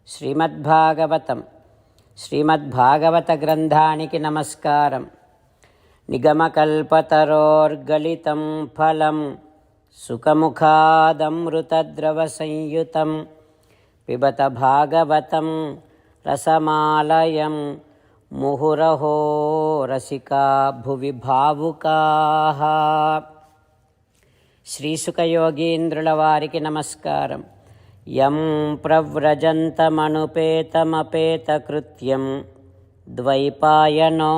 శ్రీమద్భాగవతం శ్రీమద్భాగవత గ్రంథానికి నమస్కారం. నిగమకల్పతరోర్గలితం ఫలం సుఖముఖాదమృతద్రవ సంయుతం పిబత భాగవతం రసమాలయం ముహురహో రసికా భువి భావుకాః. శ్రీసుఖయోగీంద్రుల వారికి నమస్కారం. యం ప్రవ్రజంతమనుపేతమపేతకృత్యం ద్వైపాయనో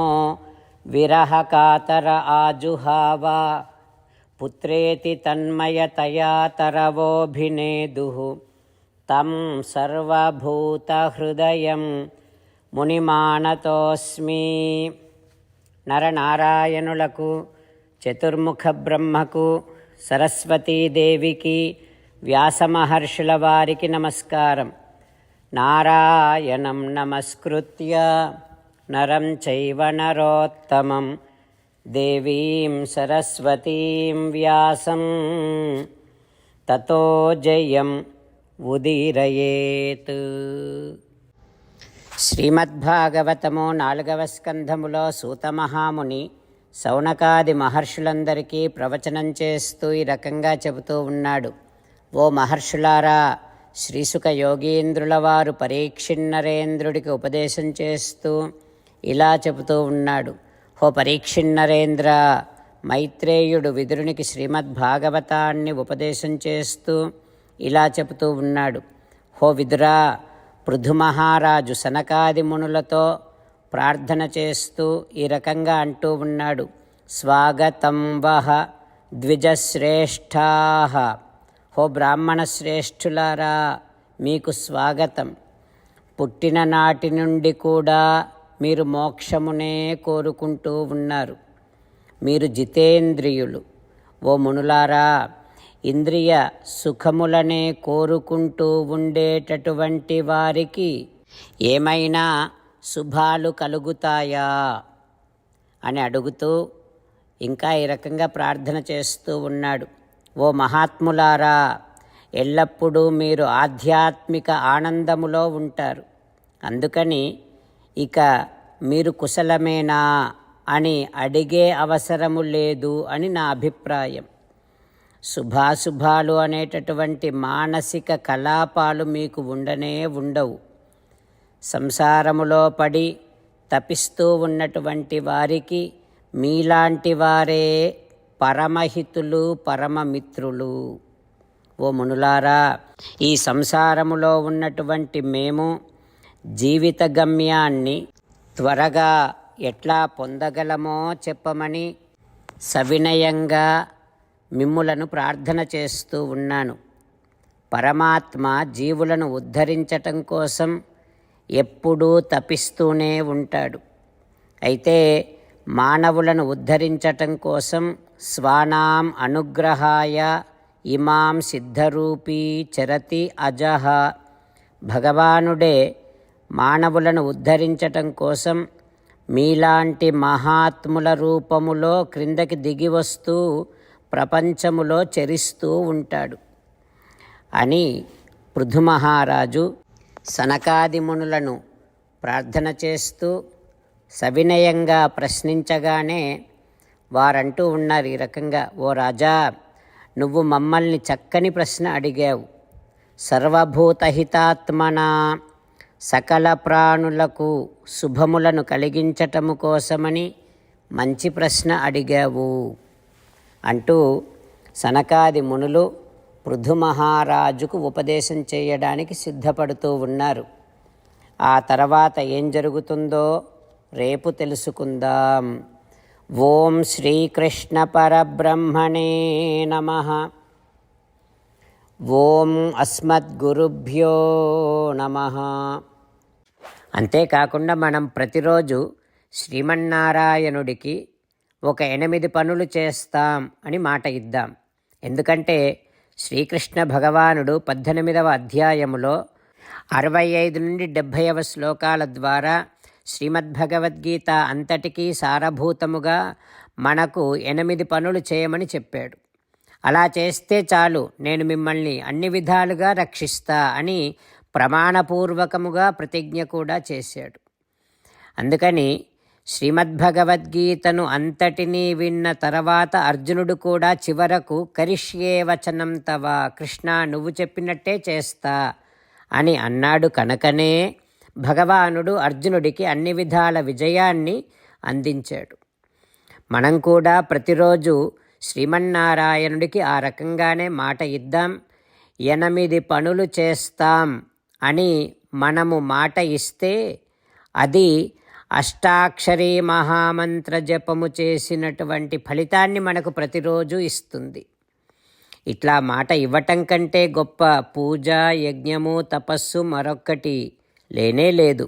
విరహకాతర ఆజుహావ పుత్రేతి తన్మయతయా తరవోభినేదుః తం సర్వభూతహృదయం మునిమానతోస్మి. నరనారాయణులకు, చతుర్ముఖ బ్రహ్మకు, సరస్వతీదేవికి, వ్యాసమహర్షుల వారికి నమస్కారం. నారాయణం నమస్కృత్య నరం చైవ నరోత్తమం దేవీం సరస్వతీం వ్యాసం తతో జయం ఉదీరయేత్. శ్రీమద్భాగవతము 4వ స్కంధములో సూతమహాముని శౌనకాది మహర్షులందరికీ ప్రవచనం చేస్తూ ఈ రకంగా చెబుతూ ఉన్నాడు. ఓ మహర్షులారా, శ్రీసుఖ యోగీంద్రుల వారు పరీక్షిన్నరేంద్రుడికి ఉపదేశం చేస్తూ ఇలా చెబుతూ ఉన్నాడు. ఓ పరీక్షిన్నరేంద్ర, మైత్రేయుడు విదురునికి శ్రీమద్భాగవతాన్ని ఉపదేశం చేస్తూ ఇలా చెబుతూ ఉన్నాడు. ఓ విదురా, పృథుమహారాజు సనకాది మునులతో ప్రార్థన చేస్తూ ఈ రకంగా అంటూ ఉన్నాడు. స్వాగతం వహ ద్విజశ్రేష్ఠాః. ఓ బ్రాహ్మణ శ్రేష్ఠులారా, మీకు స్వాగతం. పుట్టిన నాటి నుండి కూడా మీరు మోక్షమునే కోరుకుంటూ ఉన్నారు. మీరు జితేంద్రియులు. ఓ మునులారా, ఇంద్రియ సుఖములనే కోరుకుంటూ ఉండేటటువంటి వారికి ఏమైనా శుభాలు కలుగుతాయా అని అడుగుతూ ఇంకా ఈ రకంగా ప్రార్థన చేస్తూ ఉన్నాడు. ఓ మహాత్ములారా, ఎల్లప్పుడూ మీరు ఆధ్యాత్మిక ఆనందములో ఉంటారు. అందుకని ఇక మీరు కుశలమేనా అని అడిగే అవసరము లేదు అని నా అభిప్రాయం. శుభాశుభాలు అనేటటువంటి మానసిక కలాపాలు మీకు ఉండనే ఉండవు. సంసారములో పడి తపిస్తూ ఉన్నటువంటి వారికి మీలాంటి వారే పరమహితులు, పరమమిత్రులు. ఓ మునులారా, ఈ సంసారములో ఉన్నటువంటి మేము జీవిత గమ్యాన్ని త్వరగా ఎట్లా పొందగలమో చెప్పమని సవినయంగా మిమ్ములను ప్రార్థన చేస్తూ ఉన్నాను. పరమాత్మ జీవులను ఉద్ధరించటం కోసం ఎప్పుడూ తపిస్తూనే ఉంటాడు. అయితే మానవులను ఉద్ధరించటం కోసం స్వానాం అనుగ్రహాయ ఇమాం సిద్ధరూపీ చరతి అజహ. భగవానుడే మానవులను ఉద్ధరించటం కోసం మీలాంటి మహాత్ముల రూపములో క్రిందకి దిగి వస్తూ ప్రపంచములో చరిస్తూ ఉంటాడు అని పృథుమహారాజు సనకాది మునులను ప్రార్థన చేస్తూ సవినయంగా ప్రశ్నించగానే వారంటూ ఉన్నారు ఈ రకంగా. ఓ రాజా, నువ్వు మమ్మల్ని చక్కని ప్రశ్న అడిగావు. సర్వభూతహితాత్మన, సకల ప్రాణులకు శుభములను కలిగించటము కోసమని మంచి ప్రశ్న అడిగావు అంటూ సనకాది మునులు పృథుమహారాజుకు ఉపదేశం చేయడానికి సిద్ధపడుతూ ఉన్నారు. ఆ తర్వాత ఏం జరుగుతుందో రేపు తెలుసుకుందాం. ఓం శ్రీకృష్ణ పరబ్రహ్మణే నమః. ఓం అస్మద్గురుభ్యో నమః. అంతేకాకుండా మనం ప్రతిరోజు శ్రీమన్నారాయణుడికి ఒక 8 పనులు చేస్తాం అని మాట ఇద్దాం. ఎందుకంటే శ్రీకృష్ణ భగవానుడు 18వ అధ్యాయములో 65 నుండి 70వ శ్లోకాల ద్వారా శ్రీమద్భగవద్గీత అంతటికీ సారభూతముగా మనకు 8 పనులు చేయమని చెప్పాడు. అలా చేస్తే చాలు, నేను మిమ్మల్ని అన్ని విధాలుగా రక్షిస్తా అని ప్రమాణపూర్వకముగా ప్రతిజ్ఞ కూడా చేశాడు. అందుకని శ్రీమద్భగవద్గీతను అంతటినీ విన్న తర్వాత అర్జునుడు కూడా చివరకు కరిష్యే వచనం తవ, కృష్ణ నువ్వు చెప్పినట్టే చేస్తా అని అన్నాడు కనుకనే భగవానుడు అర్జునుడికి అన్ని విధాల విజయాన్ని అందించాడు. మనం కూడా ప్రతిరోజు శ్రీమన్నారాయణుడికి ఆ రకంగానే మాట ఇద్దాం. 8 పనులు చేస్తాం అని మనము మాట ఇస్తే అది అష్టాక్షరీ మహామంత్ర జపము చేసినటువంటి ఫలితాన్ని మనకు ప్రతిరోజు ఇస్తుంది. ఇట్లా మాట ఇవ్వటం కంటే గొప్ప పూజ, యజ్ఞము, తపస్సు మరొక్కటి లేనే లేదు.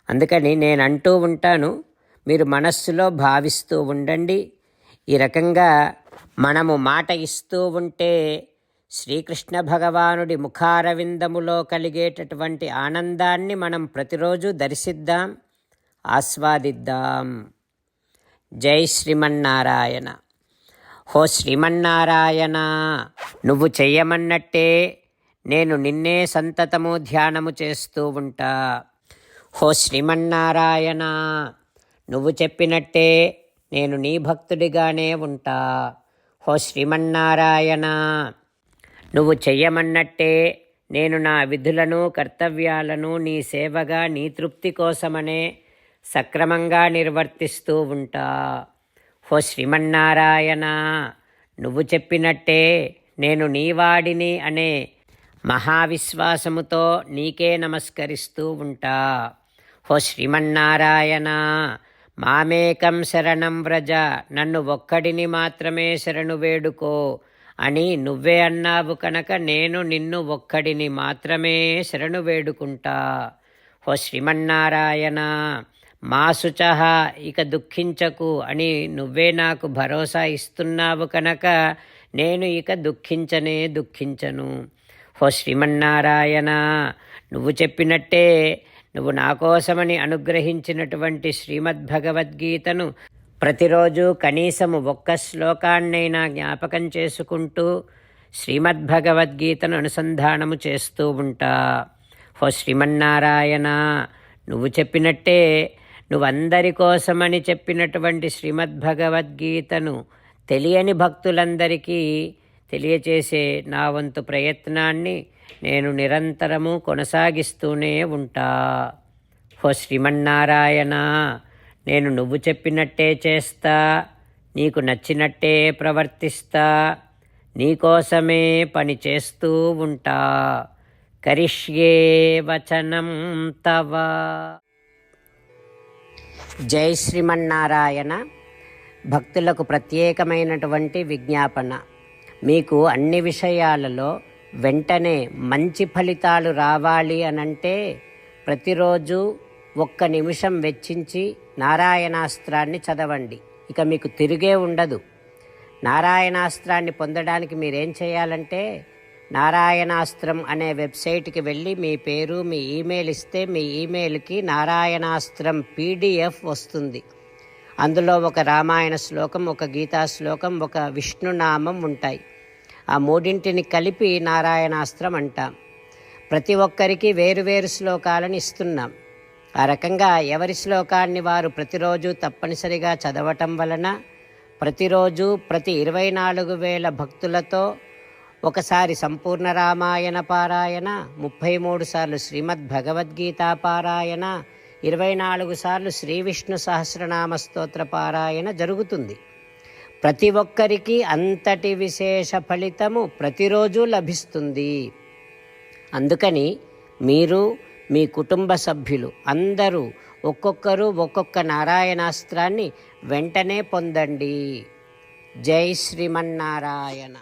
అందుకని నేను అంటూ ఉంటాను, మీరు మనస్సులో భావిస్తూ ఉండండి. ఈ రకంగా మనము మాట ఇస్తూ ఉంటే శ్రీకృష్ణ భగవానుడి ముఖారవిందములో కలిగేటటువంటి ఆనందాన్ని మనం ప్రతిరోజు దర్శిద్దాం, ఆస్వాదిద్దాం. జై శ్రీమన్నారాయణ. హో శ్రీమన్నారాయణ, నువ్వు చెయ్యమన్నట్టే నేను నిన్నే సంతతము ధ్యానము చేస్తూ ఉంటా. హో శ్రీమన్నారాయణ, నువ్వు చెప్పినట్టే నేను నీ భక్తుడిగానే ఉంటా. హో శ్రీమన్నారాయణ, నువ్వు చెయ్యమన్నట్టే నేను నా విధులను, కర్తవ్యాలను నీ సేవగా, నీ తృప్తి కోసమనే సక్రమంగా నిర్వర్తిస్తూ ఉంటా. హో శ్రీమన్నారాయణ, నువ్వు చెప్పినట్టే నేను నీవాడిని అనే మహావిశ్వాసముతో నీకే నమస్కరిస్తూ ఉంటా. హో శ్రీమన్నారాయణ, మామేకం శరణం వ్రజ, నన్ను ఒక్కడిని మాత్రమే శరణు వేడుకో అని నువ్వే అన్నావు కనుక నేను నిన్ను ఒక్కడిని మాత్రమే శరణు వేడుకుంటా. హో శ్రీమన్నారాయణ, మా శుచః, ఇక దుఃఖించకు అని నువ్వే నాకు భరోసా ఇస్తున్నావు కనుక నేను ఇక దుఃఖించను. హో శ్రీమన్నారాయణ, నువ్వు చెప్పినట్టే నువ్వు నా కోసమని అనుగ్రహించినటువంటి శ్రీమద్భగవద్గీతను ప్రతిరోజు కనీసము 1 శ్లోకాన్నైనా జ్ఞాపకం చేసుకుంటూ శ్రీమద్భగవద్గీతను అనుసంధానము చేస్తూ ఉంటా. హో శ్రీమన్నారాయణ, నువ్వు చెప్పినట్టే నువ్వందరి కోసమని చెప్పినటువంటి శ్రీమద్భగవద్గీతను తెలియని భక్తులందరికీ తెలియచేసే నా వంతు ప్రయత్నాన్ని నేను నిరంతరము కొనసాగిస్తూనే ఉంటా. హో శ్రీమన్నారాయణ, నేను నువ్వు చెప్పినట్టే చేస్తా, నీకు నచ్చినట్టే ప్రవర్తిస్తా, నీకోసమే పని చేస్తూ ఉంటా. కరిష్యే వచనం తవ. జై శ్రీమన్నారాయణ. భక్తులకు ప్రత్యేకమైనటువంటి విజ్ఞాపన. మీకు అన్ని విషయాలలో వెంటనే మంచి ఫలితాలు రావాలి అనంటే ప్రతిరోజు 1 నిమిషం వెచ్చించి నారాయణాస్త్రాన్ని చదవండి. ఇక మీకు తిరిగే ఉండదు. నారాయణాస్త్రాన్ని పొందడానికి మీరేం చేయాలంటే నారాయణాస్త్రం అనే వెబ్సైట్కి వెళ్ళి మీ పేరు, మీ ఈమెయిల్ ఇస్తే మీ ఈమెయిల్కి నారాయణాస్త్రం PDF వస్తుంది. అందులో ఒక రామాయణ శ్లోకం, ఒక గీతా శ్లోకం, ఒక విష్ణునామం ఉంటాయి. ఆ 3ంటిని కలిపి నారాయణాస్త్రం అంటాం. ప్రతి ఒక్కరికి వేరువేరు శ్లోకాలను ఇస్తున్నాం. ఆ రకంగా ఎవరి శ్లోకాన్ని వారు ప్రతిరోజు తప్పనిసరిగా చదవటం వలన ప్రతిరోజు ప్రతి 24,000 భక్తులతో ఒకసారి సంపూర్ణ రామాయణ పారాయణ, 33 సార్లు శ్రీమద్భగవద్గీత పారాయణ, 24 సార్లు శ్రీ విష్ణు సహస్రనామ స్తోత్ర పారాయణ జరుగుతుంది. ప్రతి ఒక్కరికి అంతటి విశేష ఫలితము ప్రతిరోజు లభిస్తుంది. అందుకని మీరు, మీ కుటుంబ సభ్యులు అందరూ ఒక్కొక్కరు ఒక్కొక్క నారాయణాస్త్రాన్ని వెంటనే పొందండి. జై శ్రీమన్నారాయణ.